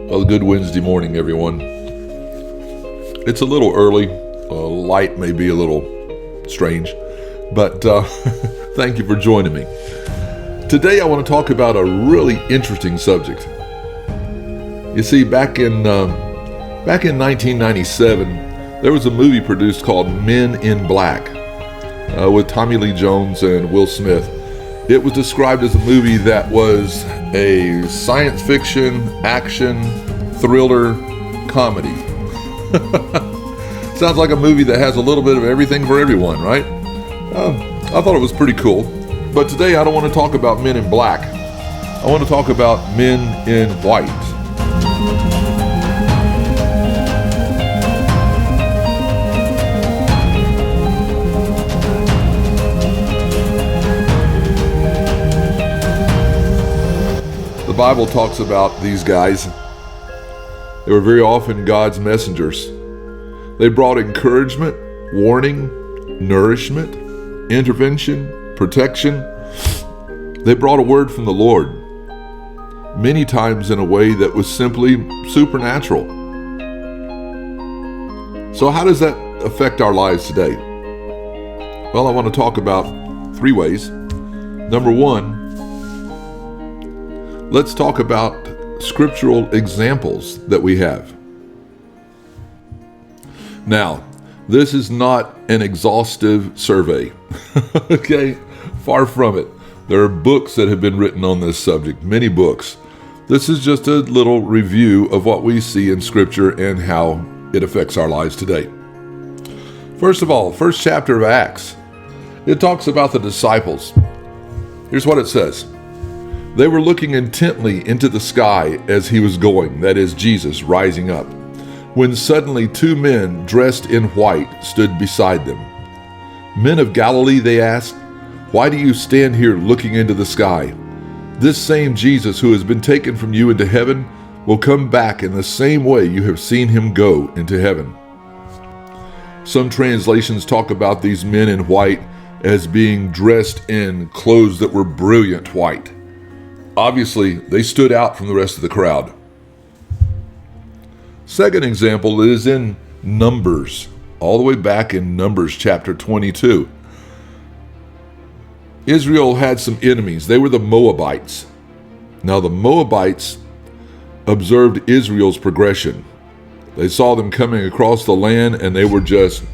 Well, good Wednesday morning, everyone. It's a little early. Light may be a little strange, but thank you for joining me. Today I want to talk about a really interesting subject. You see, back in 1997, there was a movie produced called Men in Black with Tommy Lee Jones and Will Smith. It was described as a movie that was a science fiction, action, thriller, comedy. Sounds like a movie that has a little bit of everything for everyone, right? I thought it was pretty cool. But today I don't want to talk about Men in Black. I want to talk about Men in White. The Bible talks about these guys. They were very often God's messengers. They brought encouragement, warning, nourishment, intervention, protection. They brought a word from the Lord, many times in a way that was simply supernatural. So how does that affect our lives today? Well, I want to talk about 3 ways. Number 1, let's talk about scriptural examples that we have. Now, this is not an exhaustive survey, okay? Far from it. There are books that have been written on this subject, many books. This is just a little review of what we see in Scripture and how it affects our lives today. First of all, first chapter of Acts, it talks about the disciples. Here's what it says. They were looking intently into the sky as he was going, that is, Jesus rising up, when suddenly 2 men dressed in white stood beside them. Men of Galilee, they asked, why do you stand here looking into the sky? This same Jesus who has been taken from you into heaven will come back in the same way you have seen him go into heaven. Some translations talk about these men in white as being dressed in clothes that were brilliant white. Obviously, they stood out from the rest of the crowd. Second example is in Numbers, all the way back in Numbers chapter 22. Israel had some enemies. They were the Moabites. Now, the Moabites observed Israel's progression. They saw them coming across the land, and they were just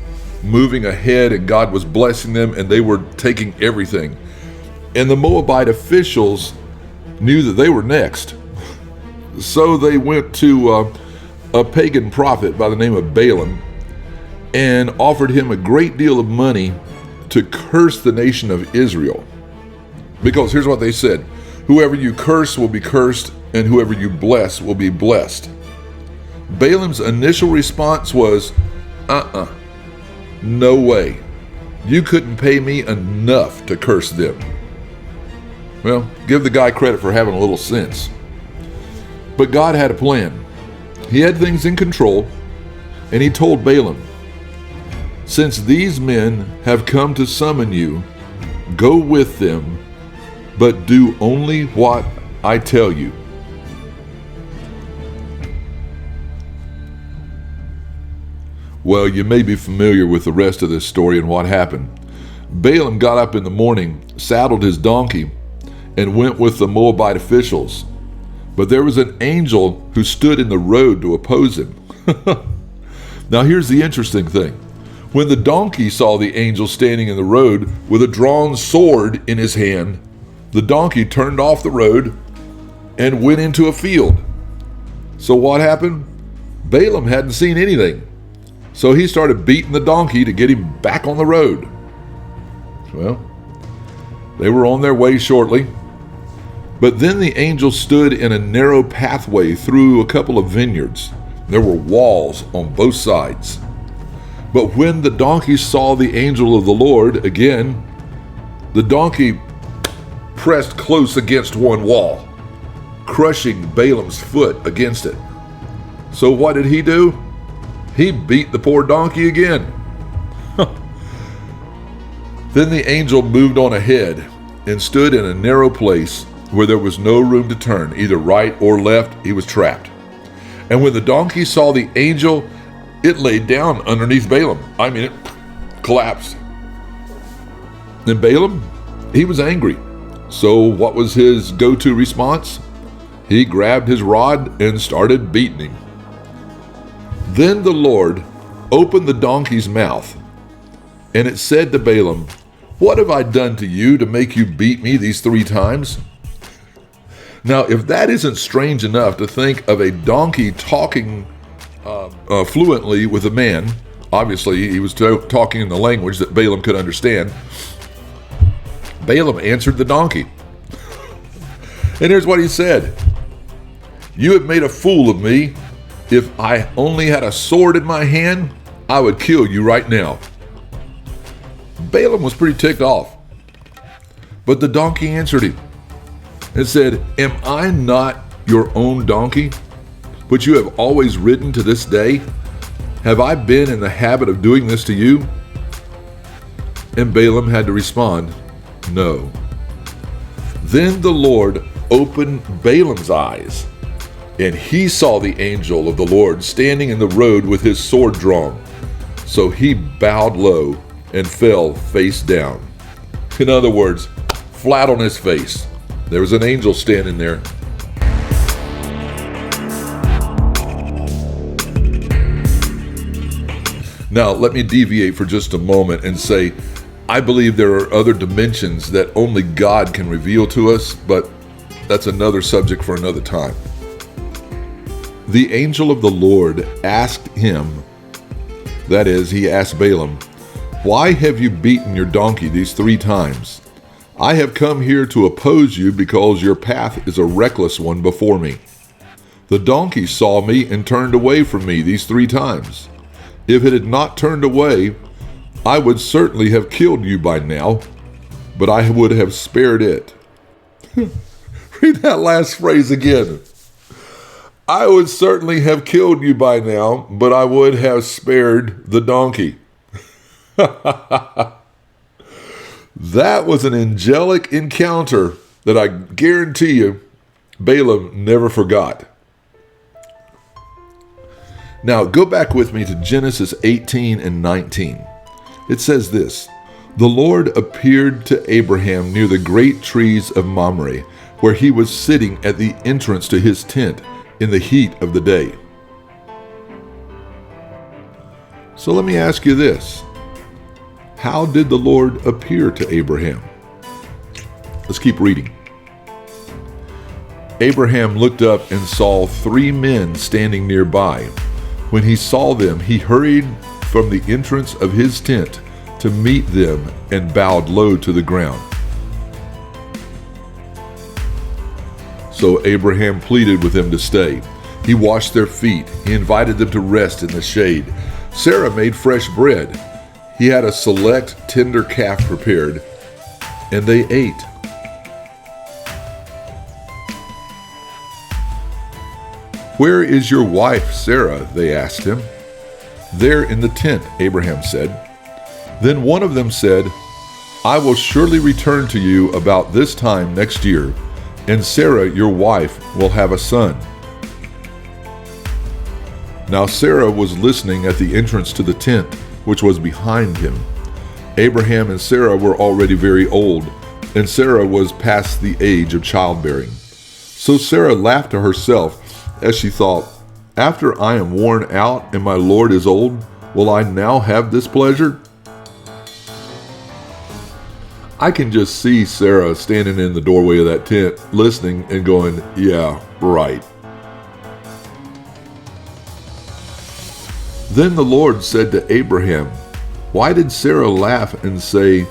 moving ahead, and God was blessing them, and they were taking everything. And the Moabite officials knew that they were next. So they went to a pagan prophet by the name of Balaam and offered him a great deal of money to curse the nation of Israel. Because here's what they said, whoever you curse will be cursed, and whoever you bless will be blessed. Balaam's initial response was, no way. You couldn't pay me enough to curse them. Well, give the guy credit for having a little sense. But God had a plan. He had things in control, and he told Balaam, since these men have come to summon you, go with them, but do only what I tell you. Well, you may be familiar with the rest of this story and what happened. Balaam got up in the morning, saddled his donkey, and went with the Moabite officials. But there was an angel who stood in the road to oppose him. Now here's the interesting thing. When the donkey saw the angel standing in the road with a drawn sword in his hand, the donkey turned off the road and went into a field. So what happened? Balaam hadn't seen anything. So he started beating the donkey to get him back on the road. Well, they were on their way shortly. But then the angel stood in a narrow pathway through a couple of vineyards. There were walls on both sides. But when the donkey saw the angel of the Lord again, the donkey pressed close against one wall, crushing Balaam's foot against it. So what did he do? He beat the poor donkey again. Then the angel moved on ahead and stood in a narrow place where there was no room to turn, either right or left. He was trapped. And when the donkey saw the angel, it laid down underneath Balaam. I mean, it collapsed. And Balaam, he was angry. So what was his go-to response? He grabbed his rod and started beating him. Then the Lord opened the donkey's mouth, and it said to Balaam, "What have I done to you to make you beat me these 3 times?" Now, if that isn't strange enough to think of a donkey talking fluently with a man, obviously he was talking in the language that Balaam could understand, Balaam answered the donkey. And here's what he said: "You have made a fool of me. If I only had a sword in my hand, I would kill you right now." Balaam was pretty ticked off. But the donkey answered him and said, "Am I not your own donkey, which you have always ridden to this day? Have I been in the habit of doing this to you?" And Balaam had to respond, "No." Then the Lord opened Balaam's eyes, and he saw the angel of the Lord standing in the road with his sword drawn. So he bowed low and fell face down. In other words, flat on his face. There was an angel standing there. Now, let me deviate for just a moment and say, I believe there are other dimensions that only God can reveal to us, but that's another subject for another time. The angel of the Lord asked him, that is, he asked Balaam, "Why have you beaten your donkey these 3 times? I have come here to oppose you because your path is a reckless one before me. The donkey saw me and turned away from me these 3 times. If it had not turned away, I would certainly have killed you by now, but I would have spared it." Read that last phrase again. "I would certainly have killed you by now, but I would have spared the donkey." That was an angelic encounter that I guarantee you Balaam never forgot. Now go back with me to Genesis 18 and 19. It says this: "The Lord appeared to Abraham near the great trees of Mamre, where he was sitting at the entrance to his tent in the heat of the day." So let me ask you this: how did the Lord appear to Abraham? Let's keep reading. "Abraham looked up and saw 3 men standing nearby. When he saw them, he hurried from the entrance of his tent to meet them and bowed low to the ground. So Abraham pleaded with them to stay. He washed their feet. He invited them to rest in the shade. Sarah made fresh bread. He had a select tender calf prepared, and they ate. "Where is your wife, Sarah?" they asked him. "There in the tent," Abraham said. Then one of them said, "I will surely return to you about this time next year, and Sarah, your wife, will have a son." Now Sarah was listening at the entrance to the tent, which was behind him. Abraham and Sarah were already very old, and Sarah was past the age of childbearing. So Sarah laughed to herself as she thought, "After I am worn out and my Lord is old, will I now have this pleasure?" I can just see Sarah standing in the doorway of that tent, listening and going, "Yeah, right." Then the Lord said to Abraham, "Why did Sarah laugh and say,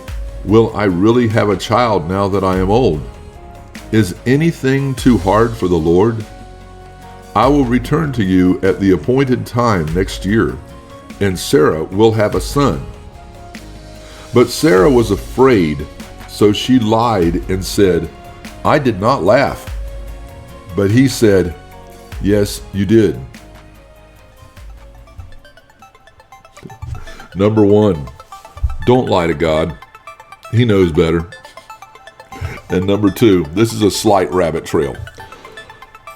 'Will I really have a child now that I am old?' Is anything too hard for the Lord? I will return to you at the appointed time next year, and Sarah will have a son." But Sarah was afraid, so she lied and said, "I did not laugh." But he said, "Yes, you did." Number 1, don't lie to God. He knows better. And number 2, this is a slight rabbit trail.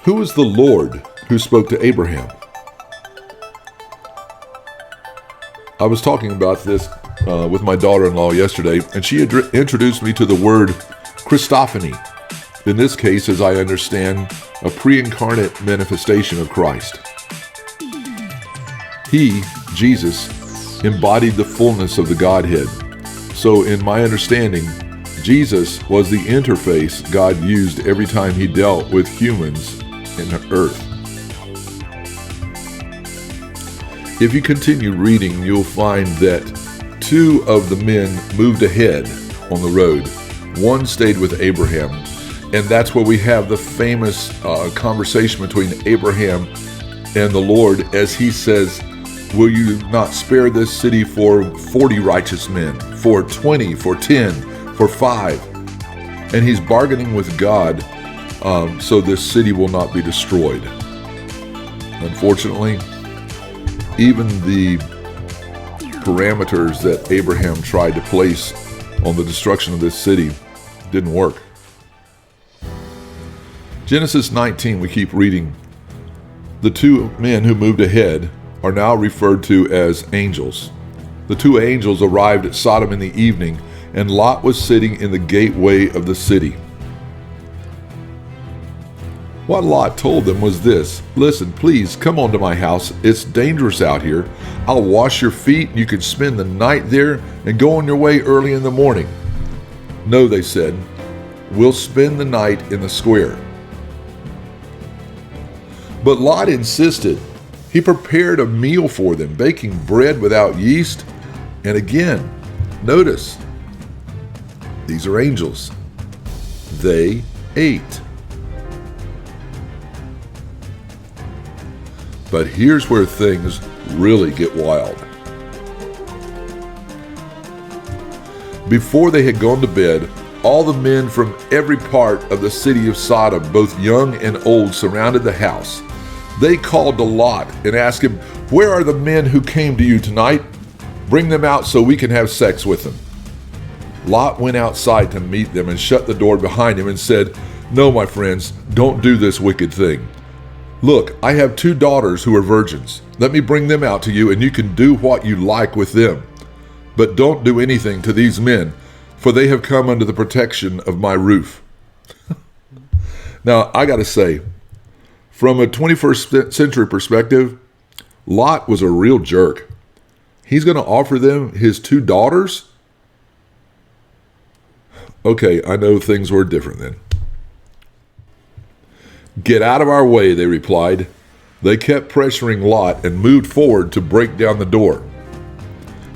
Who is the Lord who spoke to Abraham. I was talking about this with my daughter-in-law yesterday, and she introduced me to the word Christophany. In this case, as I understand, a pre-incarnate manifestation of Christ. He, Jesus, embodied the fullness of the Godhead. So in my understanding, Jesus was the interface God used every time he dealt with humans in the earth. If you continue reading, you'll find that two of the men moved ahead on the road. One stayed with Abraham, and that's where we have the famous conversation between Abraham and the Lord as he says, will you not spare this city for 40 righteous men, for 20, for 10, for 5? And he's bargaining with God so this city will not be destroyed. Unfortunately, even the parameters that Abraham tried to place on the destruction of this city didn't work. Genesis 19, we keep reading. The two men who moved ahead are now referred to as angels. The two angels arrived at Sodom in the evening, and Lot was sitting in the gateway of the city. What Lot told them was this: listen, please come on to my house. It's dangerous out here. I'll wash your feet. You can spend the night there and go on your way early in the morning. No, they said, we'll spend the night in the square. But Lot insisted. He prepared a meal for them, baking bread without yeast. And again, notice, these are angels. They ate. But here's where things really get wild. Before they had gone to bed, all the men from every part of the city of Sodom, both young and old, surrounded the house. They called to Lot and asked him, where are the men who came to you tonight? Bring them out so we can have sex with them. Lot went outside to meet them and shut the door behind him and said, no, my friends, don't do this wicked thing. Look, I have 2 daughters who are virgins. Let me bring them out to you, and you can do what you like with them. But don't do anything to these men, for they have come under the protection of my roof. Now, I got to say, from a 21st century perspective, Lot was a real jerk. He's going to offer them his 2 daughters? Okay, I know things were different then. Get out of our way, they replied. They kept pressuring Lot and moved forward to break down the door.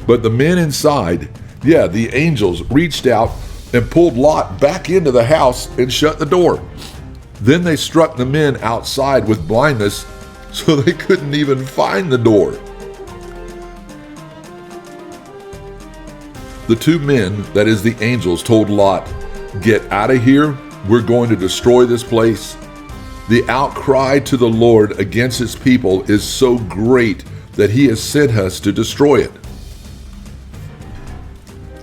But the men inside, the angels, reached out and pulled Lot back into the house and shut the door. Then they struck the men outside with blindness so they couldn't even find the door. The 2 men, that is the angels, told Lot, get out of here. We're going to destroy this place. The outcry to the Lord against his people is so great that he has sent us to destroy it.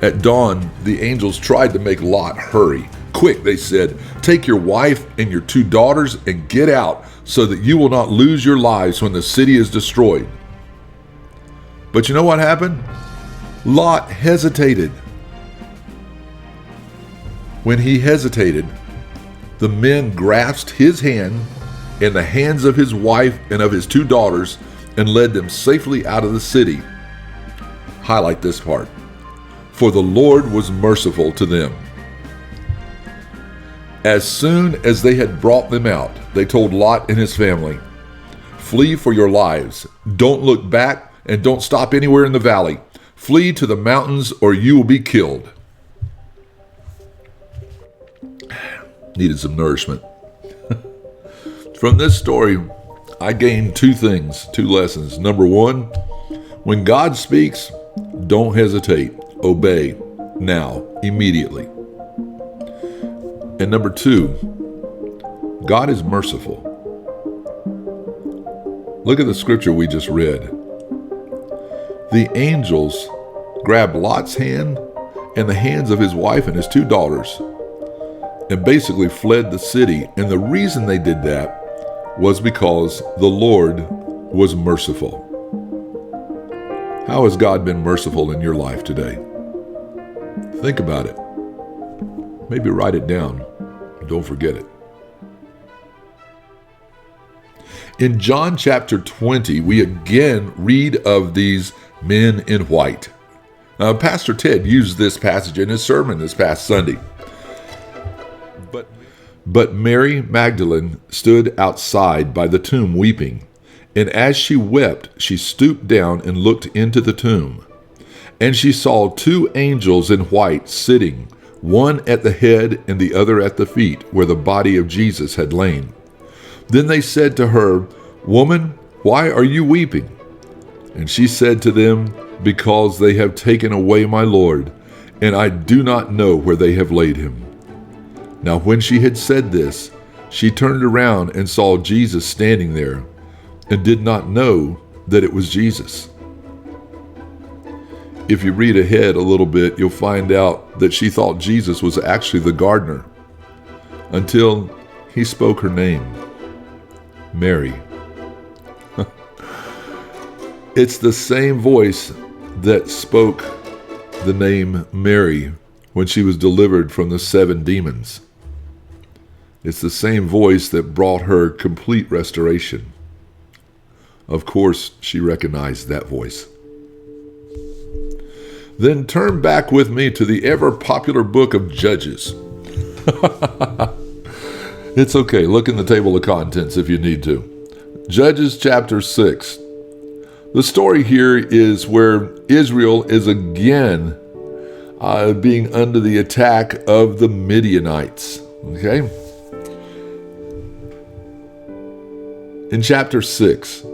At dawn, the angels tried to make Lot hurry. Quick, they said, take your wife and your 2 daughters and get out so that you will not lose your lives when the city is destroyed. But you know what happened? Lot hesitated. When he hesitated, the men grasped his hand and the hands of his wife and of his 2 daughters and led them safely out of the city. Highlight this part. For the Lord was merciful to them. As soon as they had brought them out, they told Lot and his family, flee for your lives. Don't look back and don't stop anywhere in the valley. Flee to the mountains or you will be killed. Needed some nourishment. From this story, I gained 2 things, 2 lessons. Number 1, when God speaks, don't hesitate. Obey now, immediately. And number 2, God is merciful. Look at the scripture we just read. The angels grabbed Lot's hand and the hands of his wife and his 2 daughters and basically fled the city. And the reason they did that was because the Lord was merciful. How has God been merciful in your life today? Think about it. Maybe write it down. Don't forget it. In John chapter 20, we again read of these men in white. Now, Pastor Ted used this passage in his sermon this past Sunday. But Mary Magdalene stood outside by the tomb weeping, and as she wept, she stooped down and looked into the tomb. And she saw two angels in white sitting, one at the head and the other at the feet, where the body of Jesus had lain. Then they said to her, "Woman, why are you weeping?" And she said to them, "Because they have taken away my Lord, and I do not know where they have laid him." Now when she had said this, she turned around and saw Jesus standing there, and did not know that it was Jesus. If you read ahead a little bit, you'll find out that she thought Jesus was actually the gardener, until he spoke her name, Mary. It's the same voice that spoke the name Mary when she was delivered from the 7 demons. It's the same voice that brought her complete restoration. Of course, she recognized that voice. Then turn back with me to the ever-popular book of Judges. It's okay, look in the table of contents if you need to. Judges chapter 6. The story here is where Israel is again being under the attack of the Midianites. Okay? In chapter 6,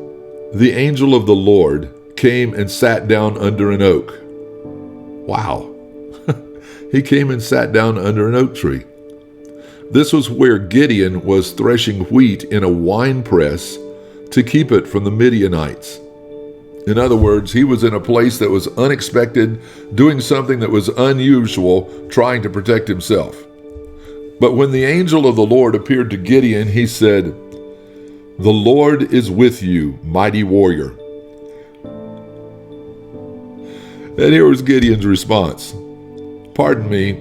the angel of the Lord came and sat down under an oak. Wow. He came and sat down under an oak tree. This was where Gideon was threshing wheat in a wine press to keep it from the Midianites. In other words, he was in a place that was unexpected, doing something that was unusual, trying to protect himself. But when the angel of the Lord appeared to Gideon, he said, "The Lord is with you, mighty warrior." And here was Gideon's response. "Pardon me,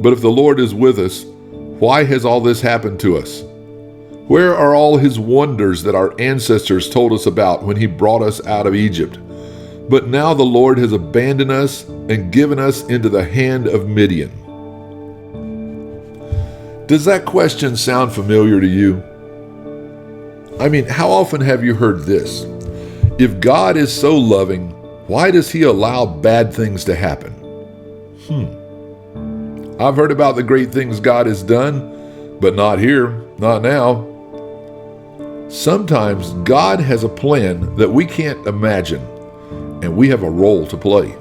but if the Lord is with us, why has all this happened to us? Where are all his wonders that our ancestors told us about when he brought us out of Egypt? But now the Lord has abandoned us and given us into the hand of Midian." Does that question sound familiar to you? I mean, how often have you heard this? If God is so loving, why does he allow bad things to happen? I've heard about the great things God has done, but not here, not now. Sometimes God has a plan that we can't imagine, and we have a role to play.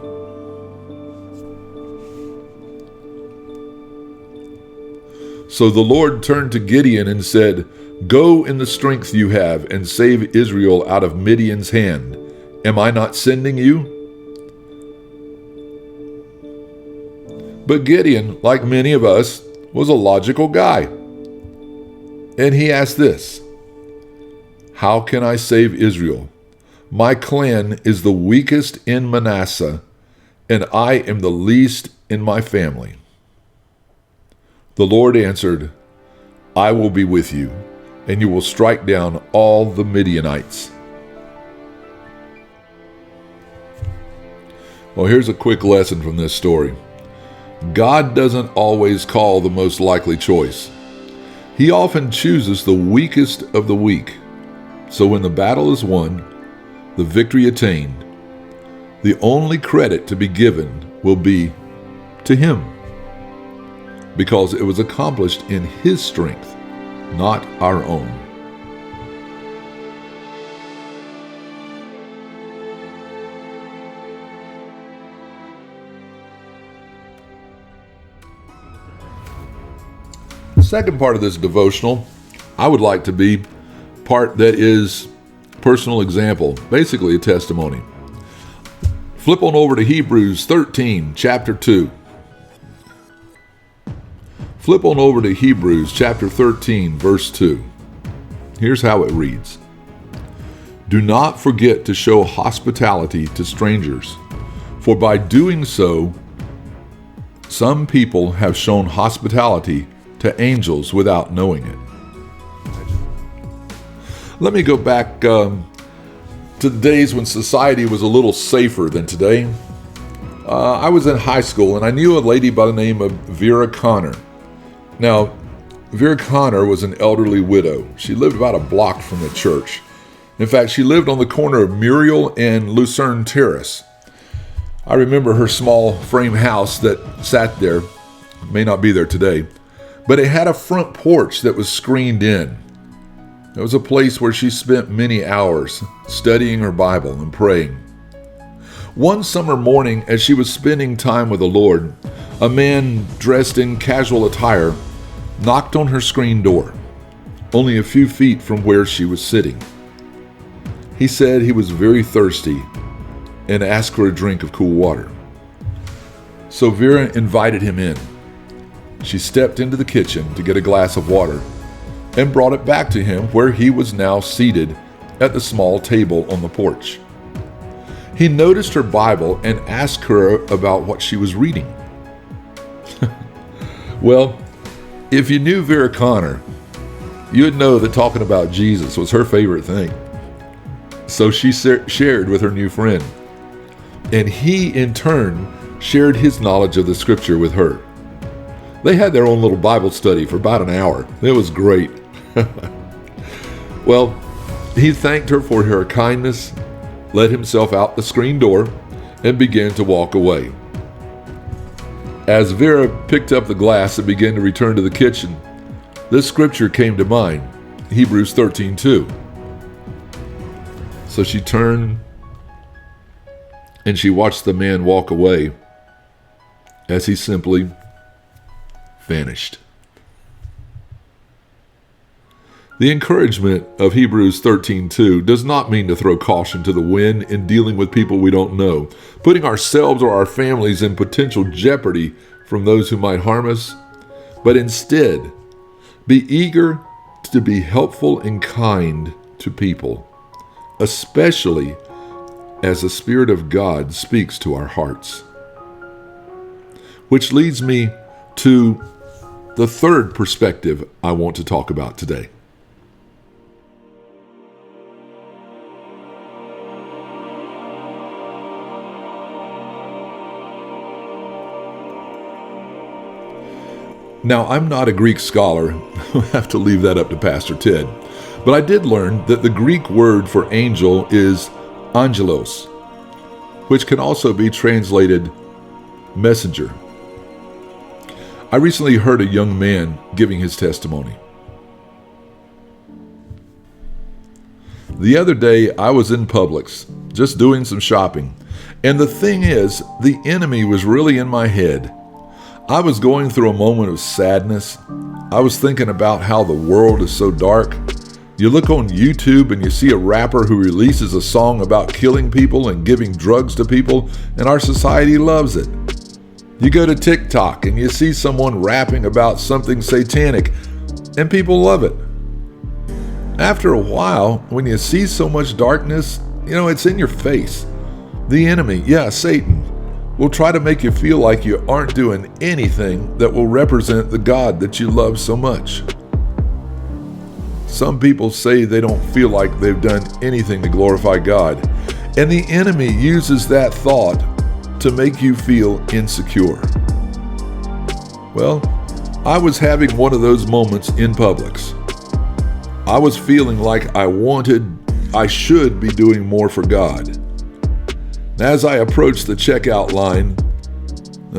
So the Lord turned to Gideon and said, "Go in the strength you have and save Israel out of Midian's hand. Am I not sending you?" But Gideon, like many of us, was a logical guy. And he asked this, "How can I save Israel? My clan is the weakest in Manasseh, and I am the least in my family." The Lord answered, "I will be with you, and you will strike down all the Midianites." Well, here's a quick lesson from this story. God doesn't always call the most likely choice. He often chooses the weakest of the weak. So when the battle is won, the victory attained, the only credit to be given will be to him, because it was accomplished in his strength, not our own. The second part of this devotional, I would like to be part that is personal example, basically a testimony. Flip on over to Hebrews 13, chapter 2. Flip on over to Hebrews chapter 13, verse 2. Here's how it reads. Do not forget to show hospitality to strangers, for by doing so, some people have shown hospitality to angels without knowing it. Let me go back to the days when society was a little safer than today. I was in high school and I knew a lady by the name of Vera Connor. Now, Vera Connor was an elderly widow. She lived about a block from the church. In fact, she lived on the corner of Muriel and Lucerne Terrace. I remember her small frame house that sat there. It may not be there today, but it had a front porch that was screened in. It was a place where she spent many hours studying her Bible and praying. One summer morning, as she was spending time with the Lord, a man dressed in casual attire knocked on her screen door, only a few feet from where she was sitting. He said he was very thirsty and asked for a drink of cool water. So Vera invited him in. She stepped into the kitchen to get a glass of water and brought it back to him where he was now seated at the small table on the porch. He noticed her Bible and asked her about what she was reading. Well, if you knew Vera Connor, you'd know that talking about Jesus was her favorite thing. So she shared with her new friend, and he in turn shared his knowledge of the scripture with her. They had their own little Bible study for about an hour. It was great. Well, he thanked her for her kindness, let himself out the screen door, and began to walk away. As Vera picked up the glass and began to return to the kitchen, this scripture came to mind, Hebrews 13:2. So she turned and she watched the man walk away as he simply vanished. The encouragement of Hebrews 13:2 does not mean to throw caution to the wind in dealing with people we don't know, putting ourselves or our families in potential jeopardy from those who might harm us, but instead, be eager to be helpful and kind to people, especially as the Spirit of God speaks to our hearts. Which leads me to the third perspective I want to talk about today. Now, I'm not a Greek scholar. I'll have to leave that up to Pastor Ted. But I did learn that the Greek word for angel is angelos, which can also be translated messenger. I recently heard a young man giving his testimony. The other day, I was in Publix, just doing some shopping. And the thing is, the enemy was really in my head. I was going through a moment of sadness. I was thinking about how the world is so dark. You look on YouTube and you see a rapper who releases a song about killing people and giving drugs to people, and our society loves it. You go to TikTok and you see someone rapping about something satanic, and people love it. After a while, when you see so much darkness, it's in your face. The enemy, Satan, will try to make you feel like you aren't doing anything that will represent the God that you love so much. Some people say they don't feel like they've done anything to glorify God, and the enemy uses that thought to make you feel insecure. Well, I was having one of those moments in Publix. I was feeling like I should be doing more for God. As I approached the checkout line,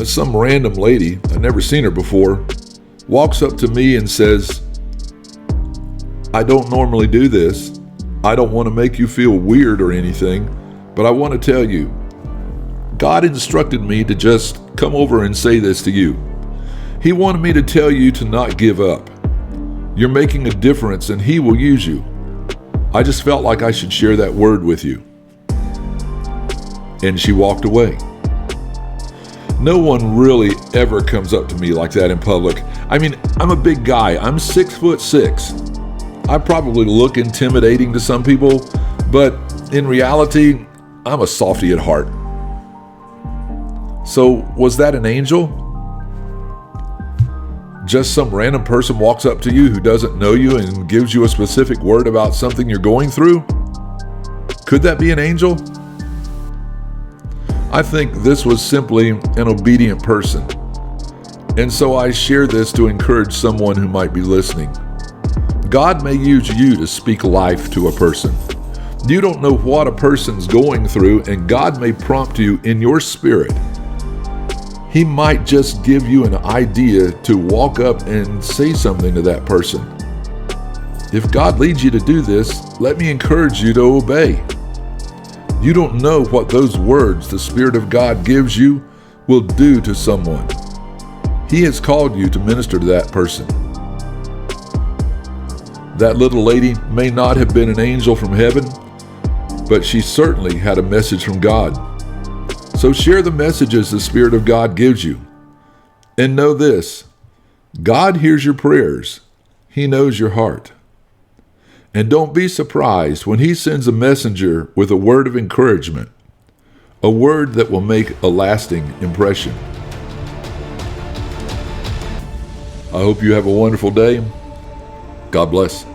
some random lady, I'd never seen her before, walks up to me and says, "I don't normally do this. I don't want to make you feel weird or anything, but I want to tell you, God instructed me to just come over and say this to you. He wanted me to tell you to not give up. You're making a difference and He will use you. I just felt like I should share that word with you." And she walked away. No one really ever comes up to me like that in public. I mean, I'm a big guy. I'm 6'6". I probably look intimidating to some people, but in reality, I'm a softy at heart. So, was that an angel? Just some random person walks up to you who doesn't know you and gives you a specific word about something you're going through? Could that be an angel? I think this was simply an obedient person. And so I share this to encourage someone who might be listening. God may use you to speak life to a person. You don't know what a person's going through, and God may prompt you in your spirit. He might just give you an idea to walk up and say something to that person. If God leads you to do this, let me encourage you to obey. You don't know what those words the Spirit of God gives you will do to someone. He has called you to minister to that person. That little lady may not have been an angel from heaven, but she certainly had a message from God. So share the messages the Spirit of God gives you. And know this, God hears your prayers. He knows your heart. And don't be surprised when He sends a messenger with a word of encouragement, a word that will make a lasting impression. I hope you have a wonderful day. God bless.